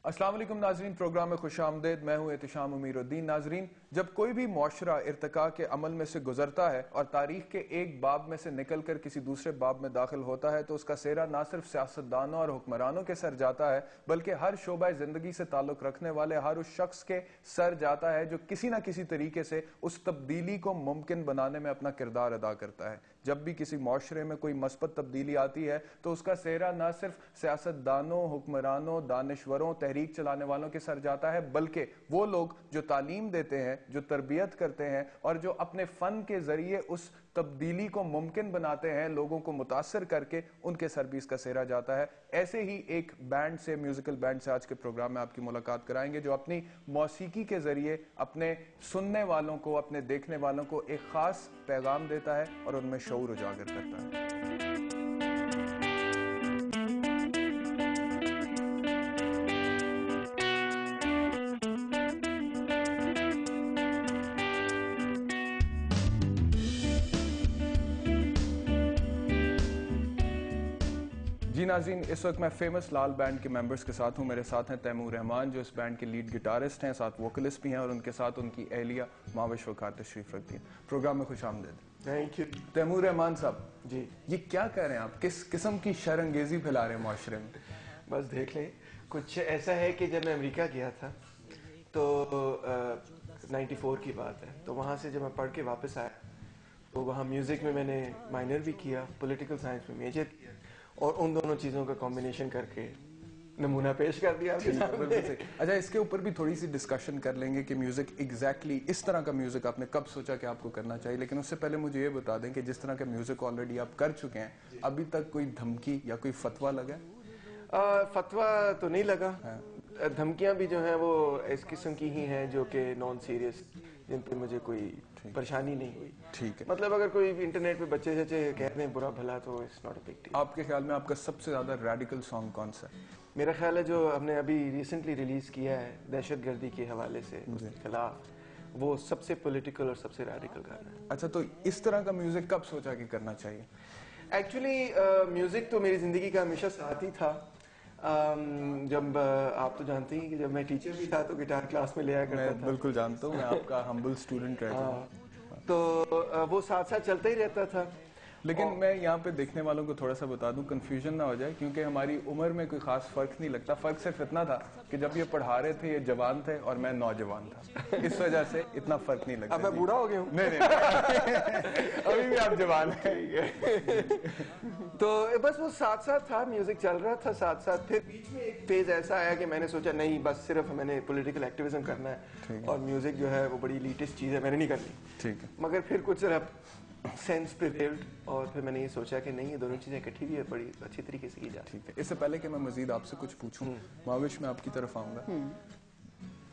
अस्सलाम वालेकुम नाजरीन, प्रोग्राम में खुशामदीद। मैं हूं एहतिशाम उमीरुद्दीन। नाजरीन, जब कोई भी मुआशरा इर्तिका के अमल में से गुजरता है और तारीख के एक बाब में से निकल कर किसी दूसरे बाब में दाखिल होता है तो उसका सेहरा न सिर्फ सियासतदानों और हुक्मरानों के सर जाता है बल्कि हर शोबा जिंदगी से ताल्लुक रखने वाले हर उस शख्स के सर जाता है जो किसी न किसी तरीके से उस तब्दीली को मुमकिन बनाने में अपना किरदार अदा करता है। जब भी किसी मुआशरे में कोई मस्बत तब्दीली आती है तो उसका सेहरा न सिर्फ सियासतदानों, हुक्मरानों, दानिश्वरों, तहरीक चलाने वालों के सर जाता है बल्कि वो लोग जो तालीम देते हैं, जो तरबियत करते हैं और जो अपने फन के जरिए उस तब्दीली को मुमकिन बनाते हैं, लोगों को मुतासर करके, उनके सर भी इसका सेहरा जाता है। ऐसे ही एक बैंड से, म्यूजिकल बैंड से आज के प्रोग्राम में आपकी मुलाकात कराएंगे जो अपनी मौसीकी के जरिए अपने सुनने वालों को, अपने देखने वालों को एक खास पैगाम देता है और उनमें शऊर उजागर करता है। जी नाज़रीन, इस वक्त मैं फेमस लाल बैंड के मेंबर्स के साथ हूं। मेरे साथ हैं तैमूर रहमान जो इस बैंड के लीड गिटारिस्ट हैं, साथ वोकलिस्ट भी हैं और उनके साथ उनकी अहलिया माविश वकार तशरीफ रखती हैं। प्रोग्राम में खुशामदीद। Thank you. तैमूर रहमान साहब जी, ये क्या कह रहे हैं आप? किस किस्म की शरंगेजी फैला रहे हैं माशरे में? बस देख लें, कुछ ऐसा है कि जब मैं अमेरिका गया था तो 94 की बात है, तो वहाँ से जब मैं पढ़ के वापस आया तो वहाँ म्यूज़िक में मैंने माइनर भी किया, पॉलिटिकल साइंस में मेजर किया और उन दोनों चीज़ों का कॉम्बिनेशन करके नमूना पेश कर दिया आपके सामने। अच्छा, इसके ऊपर भी थोड़ी सी डिस्कशन कर लेंगे कि म्यूजिक एग्जैक्टली इस तरह का म्यूजिक आपने कब सोचा कि आपको करना चाहिए, लेकिन उससे पहले मुझे ये बता दें कि जिस तरह का म्यूजिक ऑलरेडी आप कर चुके हैं, अभी तक कोई धमकी या कोई फतवा लगा? फतवा तो नहीं लगा। धमकियां भी जो हैं वो इस किस्म की ही हैं जो कि नॉन सीरियस, जिन पे मुझे कोई परेशानी नहीं हुई। ठीक है, मतलब अगर कोई इंटरनेट पे बच्चे सच्चे कह रहे हैं बुरा भला तो it's not a big deal. आपके ख्याल में आपका सबसे ज्यादा रेडिकल सॉन्ग कौन सा है? मेरा ख्याल है जो हमने अभी रिसेंटली रिलीज किया है दहशतगर्दी के हवाले से उसके खिलाफ, वो सबसे पॉलिटिकल और सबसे रेडिकल गाना है। अच्छा, तो इस तरह का म्यूजिक कब सोचा कि करना चाहिए? एक्चुअली म्यूजिक तो मेरी जिंदगी का हमेशा साथ ही था। जब आप तो जानते ही कि जब मैं टीचर भी था तो गिटार क्लास में ले आया करता था। बिल्कुल जानता हूँ, मैं आपका हम्बल स्टूडेंट रहता हूँ। तो वो साथ साथ चलता ही रहता था। लेकिन मैं यहाँ पे देखने वालों को थोड़ा सा बता दूं, कंफ्यूजन ना हो जाए, क्योंकि हमारी उम्र में कोई खास फर्क नहीं लगता। फर्क सिर्फ इतना था कि जब ये पढ़ा रहे थे ये जवान थे और मैं नौजवान था, इस वजह से इतना फर्क नहीं लगता। अब मैं बूढ़ा हो गया हूँ। नहीं अभी भी आप जवान हैं। तो बस वो साथ साथ था, म्यूजिक चल रहा था साथ साथ। फिर बीच में एक फेज ऐसा आया कि मैंने सोचा नहीं, बस सिर्फ मैंने पॉलिटिकल एक्टिविज्म करना है और म्यूजिक जो है वो बड़ी लीटेस्ट चीज है, मैंने नहीं करनी। ठीक है, मगर फिर कुछ जरा सेंस प्रिवेल्ड और फिर मैंने ये सोचा कि नहीं, ये दोनों चीजें इकट्ठी भी है, बड़ी अच्छी तरीके से की जा। ठीक है, इससे पहले कि मैं मजीद आपसे कुछ पूछूं, माविश में आपकी तरफ आऊंगा।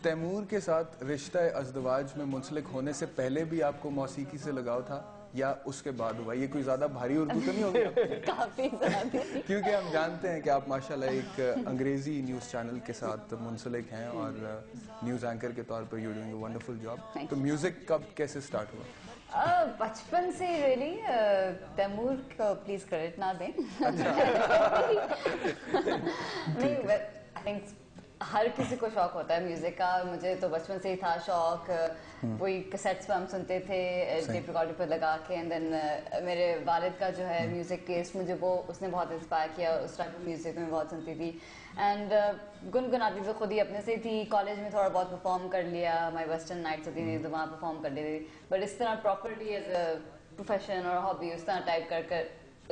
तैमूर के साथ रिश्ता अज़दवाज में मुंसलिक होने से पहले भी आपको मौसीकी से लगाव था या उसके बाद हुआ? ये कोई ज्यादा भारी उर्दू तो नहीं होगी? काफी ज्यादा। क्योंकि हम जानते हैं कि आप माशाल्लाह एक अंग्रेजी न्यूज चैनल के साथ मुंसलिक हैं और न्यूज एंकर के तौर पर you doing a wonderful job. तो म्यूजिक कब कैसे स्टार्ट हुआ? बचपन से रियली। तैमूर को प्लीज क्रेडिट ना दें। नहीं, आई थिंक हर किसी को शौक होता है म्यूजिक का। मुझे तो बचपन से ही था शौक। वही कैसेट्स पे हम सुनते थे टेप रिकॉर्डर पे लगा के। एंड देन मेरे वालिद का जो है म्यूजिक टेस्ट, मुझे वो उसने बहुत इंस्पायर किया। उस टाइप की म्यूजिक में बहुत सुनती थी एंड गुनगुनाती तो खुद ही अपने से थी। कॉलेज में थोड़ा बहुत परफॉर्म कर लिया, हमारी वेस्टर्न नाइट्स होती थी तो वहाँ परफॉर्म कर लेती थी। बट इस तरह प्रॉपर्टी एज अ प्रोफेशन और हॉबी उस तरह टाइप कर कर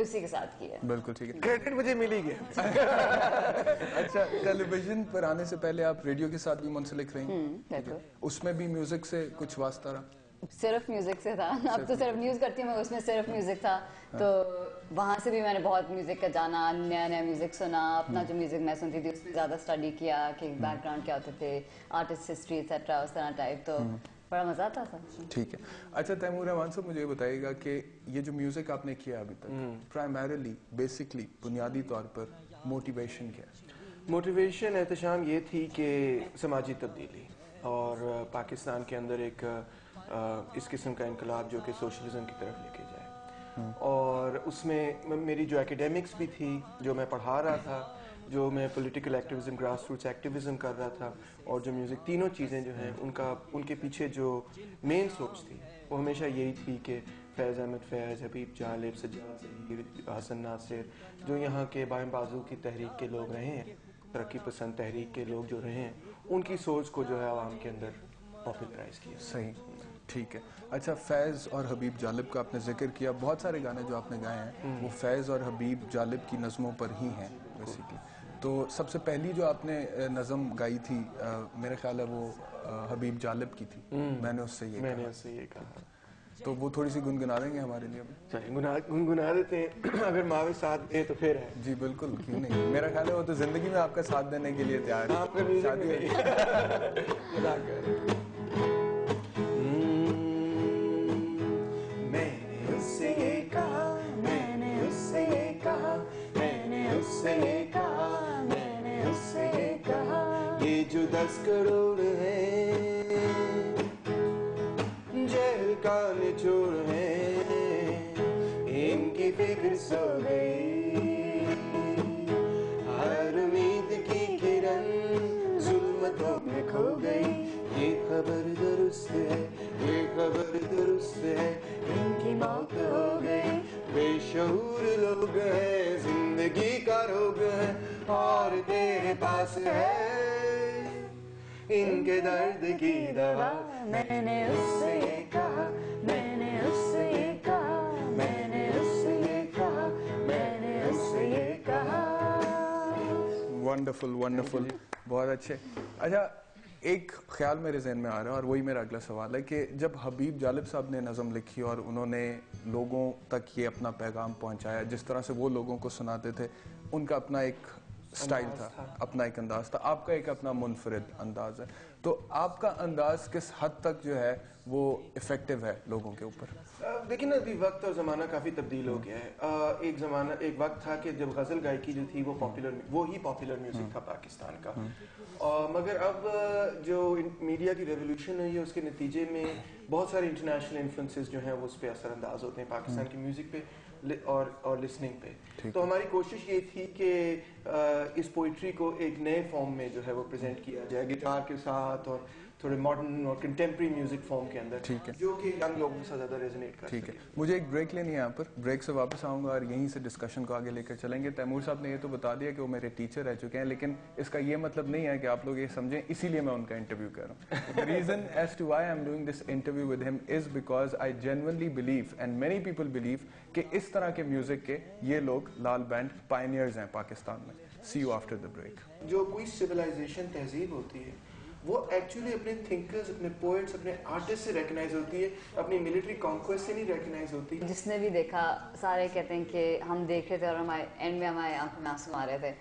उसी के साथ किया। बिल्कुल ठीक है, क्रेडिट मुझे मिल ही गया। अच्छा, टेलीविजन पर आने से पहले आप रेडियो के साथ भी मुंसलिक रही? उसमें भी म्यूजिक से कुछ वास्ता रहा? सिर्फ म्यूजिक से था। अब तो सिर्फ न्यूज करती हूँ मैं, उसमें सिर्फ म्यूजिक था। तो वहां से भी मैंने बहुत म्यूजिक का जाना, नया नया म्यूजिक सुना। अपना जो म्यूजिक मैं सुनती थी उसमें ज्यादा स्टडी किया कि बैकग्राउंड क्या होते थे, आर्टिस्ट हिस्ट्री एक्सेट्रा, उस तरह टाइप। तो बड़ा मजा आता था। ठीक है। अच्छा तैमूर रहमान साहब, मुझे ये बताइएगा कि ये जो म्यूजिक आपने किया अभी तक, प्राइमरीली बेसिकली बुनियादी तौर पर मोटिवेशन क्या है? मोटिवेशन एहतशाम ये थी कि समाजी तब्दीली और पाकिस्तान के अंदर एक इस किस्म का इनकलाब जो कि सोशलिज्म की तरफ लेके जाए। और उसमें मेरी जो एकेडमिक्स भी थी, जो मैं पढ़ा रहा था, जो मैं political activism, grass roots activism कर रहा था, और जो म्यूज़िक, तीनों चीज़ें जो हैं उनके पीछे जो मेन सोच थी वो हमेशा यही थी कि फैज़ अहमद फैज़, हबीब जालिब, सज्जाद ज़हीर, हसन नासिर, जो यहाँ के बाएं बाजू की तहरीक के लोग रहे हैं, तरक्की पसंद तहरीक के लोग जो रहे हैं, उनकी सोच को जो है आवाम के अंदर पॉपुलराइज किया। सही, ठीक है। अच्छा, फैज़ और हबीब जालिब का आपने जिक्र किया, बहुत सारे गाने जो आपने गाए हैं वो फैज़ और हबीब जालिब की नज़मों पर ही हैं बेसिकली। तो सबसे पहली जो आपने नज़म गाई थी, मेरे ख्याल है वो हबीब जालिब की थी, मैंने उससे ये कहा। तो वो थोड़ी सी गुनगुना देंगे हमारे लिए अभी? चलिए गुनगुना देते हैं। अगर मावे साथ दे तो फिर है। जी बिल्कुल, क्यों नहीं। मेरा ख्याल है वो तो जिंदगी में आपका साथ देने के लिए तैयार है। शादी मैंने उससे ये कहा, मैंने उससे ये कहा, मैंने उससे ये कहा, मैंने उससे ये कहा, ये जो 10 करोड़ है जेल का निचोड़ है, इनकी फिक्र सो गई, हर उम्मीद की किरण जुल्मतों में खो गई, ये खबर दुरुस्त है, ये खबर दुरुस्त है, इनकी मौत हो गई, बेशऊर लोग हैं, जिंदगी का रोग है, और तेरे पास है इनके दर्द की दवा। मैंने उससे ये कहा, मैंने उससे ये कहा, मैंने उससे ये कहा, मैंने उससे ये कहा। वंडरफुल वंडरफुल, बहुत अच्छे। अच्छा, एक ख्याल मेरे जहन में आ रहा है और वही मेरा अगला सवाल है कि जब हबीब जालिब साहब ने नज़म लिखी और उन्होंने लोगों तक ये अपना पैगाम पहुंचाया, जिस तरह से वो लोगों को सुनाते थे, उनका अपना एक स्टाइल था, अपना एक अंदाज था, आपका एक अपना मुनफरिद अंदाज है। तो आपका अंदाज किस हद तक जो है वो इफेक्टिव है लोगों के ऊपर? देखिए ना, अभी वक्त और ज़माना काफ़ी तब्दील हो गया है। एक वक्त था कि जब गज़ल गायकी जो थी वो पॉपुलर म्यूज़िक था पाकिस्तान का, मगर अब जो मीडिया की रेवोल्यूशन हुई है उसके नतीजे में बहुत सारे इंटरनेशनल इन्फ्लुएंसेस जो हैं वो उस पर असरअंदाज होते हैं पाकिस्तान की म्यूज़िक पे और लिसनिंग पे। तो हमारी कोशिश ये थी कि इस पोइट्री को एक नए फॉर्म में जो है वो प्रेजेंट किया जाए, गिटार के साथ और थोड़े मॉडर्न और कंटेम्प्रेरी म्यूजिक फॉर्म के अंदर, ठीक है, जो कि यंग लोगों के साथ ज़्यादा रेजोनेट करता है। ठीक है, मुझे एक ब्रेक लेनी है यहाँ पर, ब्रेक से वापस आऊँगा और यहीं से डिस्कशन को आगे लेकर चलेंगे। तैमूर साहब ने ये तो बता दिया कि वो मेरे टीचर रह चुके हैं, लेकिन इसका ये मतलब नहीं है कि आप लोग ये समझें इसीलिए मैं उनका इंटरव्यू कर रहा हूँ। The reason as to why I am doing this interview with him is because I genuinely believe and many people believe कि इस तरह के म्यूजिक के ये लोग लाल बैंड पायनियर्स हैं पाकिस्तान में। सी यू आफ्टर द ब्रेक। जो कोई सिविलाइजेशन तहजीब होती है वो एक्चुअली अपने थिंकर्स, अपने पोएट्स, अपने आर्टिस्ट से रिकॉग्नाइज होती है, अपनी मिलिट्री कॉन्क्वेस्ट से नहीं रिकॉग्नाइज होती। जिसने भी देखा सारे कहते हैं कि हम देख रहे थे और हमारे एंड में हमारे आंखों में आंसू आ रहे थे।